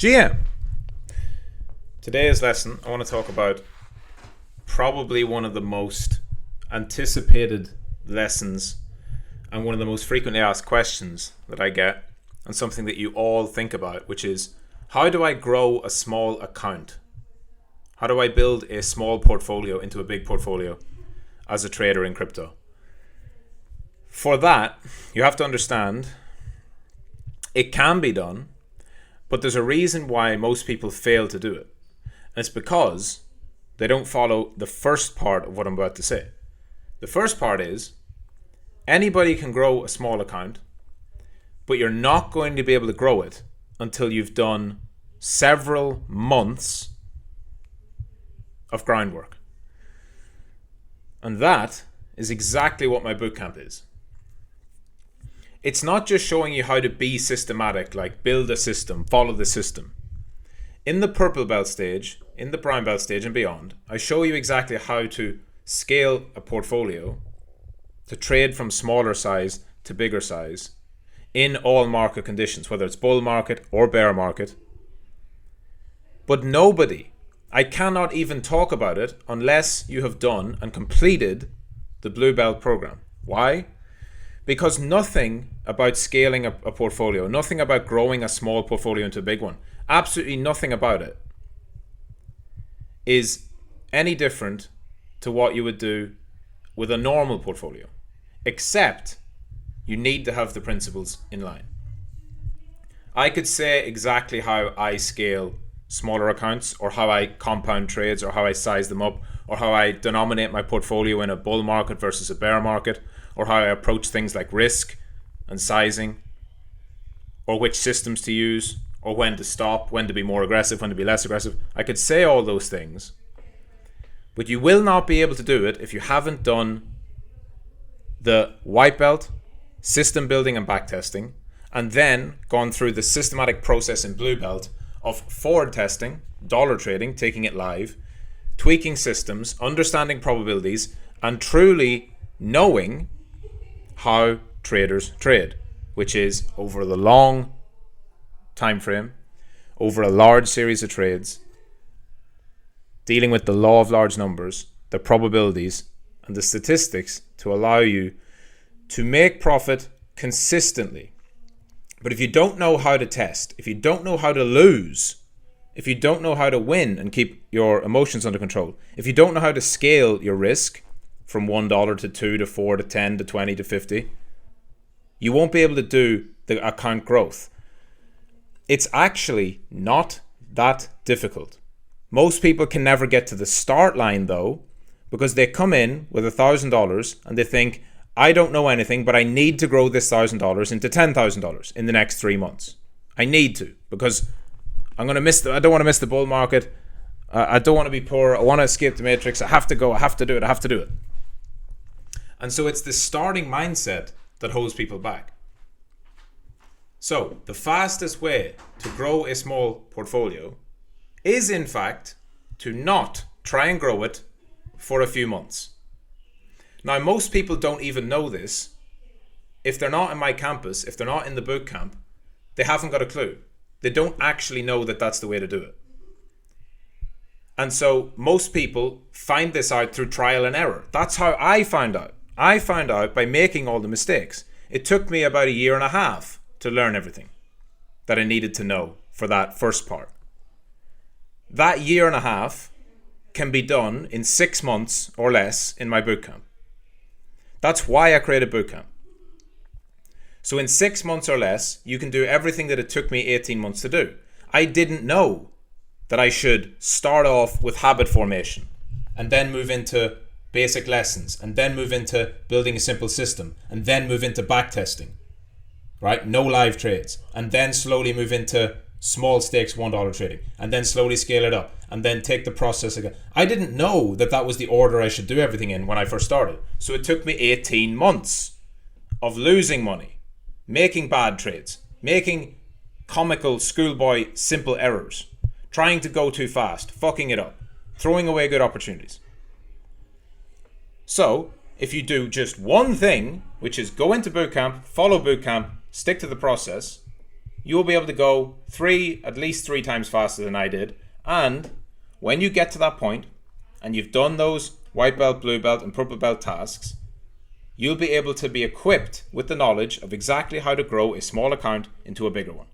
GM. Today's lesson, I want to talk about probably one of the most anticipated lessons and one of the most frequently asked questions that I get, and something that you all think about, which is, how do I grow a small account? How do I build a small portfolio into a big portfolio as a trader in crypto? For that, you have to understand it can be done, but there's a reason why most people fail to do it. And it's because they don't follow the first part of what I'm about to say. The first part is, anybody can grow a small account, but you're not going to be able to grow it until you've done several months of groundwork. And that is exactly what my bootcamp is. It's not just showing you how to be systematic, like build a system, follow the system. In the purple belt stage, in the brown belt stage and beyond, I show you exactly how to scale a portfolio, to trade from smaller size to bigger size in all market conditions, whether it's bull market or bear market. But I cannot even talk about it unless you have done and completed the blue belt program. Why? Because nothing about scaling a portfolio, nothing about growing a small portfolio into a big one, absolutely nothing about it is any different to what you would do with a normal portfolio, except you need to have the principles in line. I could say exactly how I scale smaller accounts, or how I compound trades, or how I size them up, or how I denominate my portfolio in a bull market versus a bear market, or how I approach things like risk and sizing, or which systems to use, or when to stop, when to be more aggressive, when to be less aggressive. I could say all those things, but you will not be able to do it if you haven't done the white belt, system building and backtesting, and then gone through the systematic process in blue belt of forward testing, dollar trading, taking it live, tweaking systems, understanding probabilities, and truly knowing how traders trade, which is over the long time frame, over a large series of trades, dealing with the law of large numbers, the probabilities, and the statistics to allow you to make profit consistently. But if you don't know how to test, if you don't know how to lose, if you don't know how to win and keep your emotions under control, if you don't know how to scale your risk from $1 to 2 to 4 to 10 to 20 to 50, you won't be able to do the account growth. It's actually not that difficult. Most people can never get to the start line though, because they come in with $1,000 and they think, I don't know anything, but I need to grow this $1,000 into $10,000 in the next 3 months. I need to, because I don't want to miss the bull market. I don't want to be poor. I want to escape the matrix. I have to go. I have to do it. And so it's the starting mindset that holds people back. So the fastest way to grow a small portfolio is, in fact, to not try and grow it for a few months. Now, most people don't even know this. If they're not in my campus, if they're not in the boot camp, they haven't got a clue. They don't actually know that that's the way to do it. And so most people find this out through trial and error. That's how I found out. I found out by making all the mistakes. It took me about 1.5 years to learn everything that I needed to know for that first part. That 1.5 years can be done in 6 months or less in my bootcamp. That's why I created bootcamp. So in 6 months or less, you can do everything that it took me 18 months to do. I didn't know that I should start off with habit formation and then move into basic lessons and then move into building a simple system and then move into backtesting, right? No live trades, and then slowly move into small stakes $1 trading and then slowly scale it up and then take the process again. I didn't know that that was the order I should do everything in when I first started. So it took me 18 months of losing money, making bad trades, making comical schoolboy simple errors, trying to go too fast, fucking it up, throwing away good opportunities. So if you do just one thing, which is go into bootcamp, follow bootcamp, stick to the process, you'll be able to go at least three times faster than I did. And when you get to that point and you've done those white belt, blue belt, and purple belt tasks, you'll be able to be equipped with the knowledge of exactly how to grow a small account into a bigger one.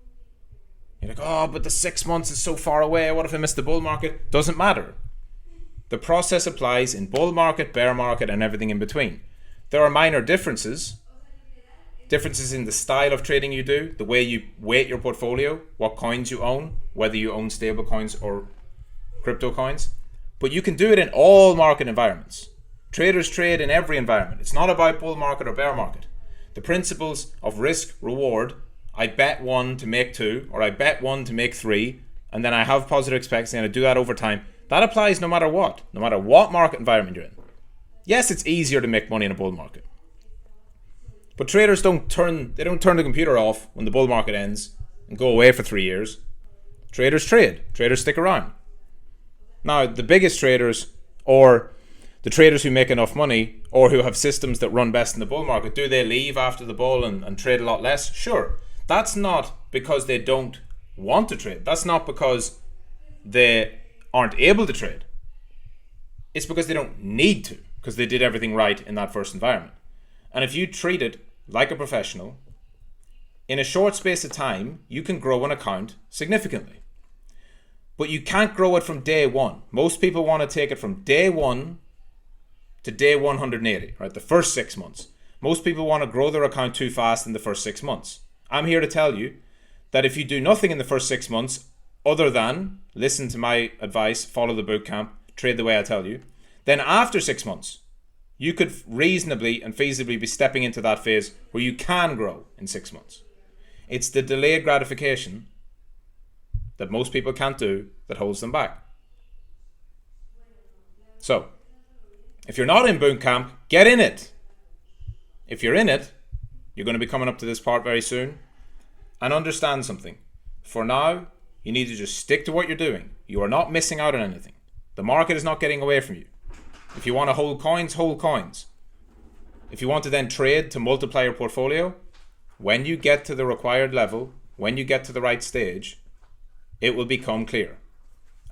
You're like, oh, but the 6 months is so far away. What if I miss the bull market? Doesn't matter. The process applies in bull market, bear market, and everything in between. There are minor differences in the style of trading you do, the way you weight your portfolio, what coins you own, whether you own stable coins or crypto coins. But you can do it in all market environments. Traders trade in every environment. It's not about bull market or bear market. The principles of risk, reward, I bet 1 to make 2, or I bet 1 to make 3, and then I have positive expectancy and I do that over time. That applies no matter what market environment you're in. Yes, it's easier to make money in a bull market. But traders don't turn the computer off when the bull market ends and go away for 3 years. Traders trade. Traders stick around. Now, the biggest traders, or the traders who make enough money, or who have systems that run best in the bull market, do they leave after the bull and trade a lot less? Sure. That's not because they don't want to trade. That's not because they aren't able to trade. It's because they don't need to, because they did everything right in that first environment. And if you treat it like a professional, in a short space of time, you can grow an account significantly. But you can't grow it from day one. Most people want to take it from day 1 to day 180, right? The first 6 months. Most people want to grow their account too fast in the first 6 months. I'm here to tell you that if you do nothing in the first 6 months, other than listen to my advice, follow the boot camp, trade the way I tell you, then after 6 months, you could reasonably and feasibly be stepping into that phase where you can grow in 6 months. It's the delayed gratification that most people can't do that holds them back. So, if you're not in boot camp, get in it. If you're in it, you're going to be coming up to this part very soon, and understand something. For now, you need to just stick to what you're doing. You are not missing out on anything. The market is not getting away from you. If you want to hold coins, hold coins. If you want to then trade to multiply your portfolio, when you get to the required level, when you get to the right stage, it will become clear.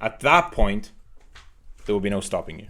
At that point, there will be no stopping you.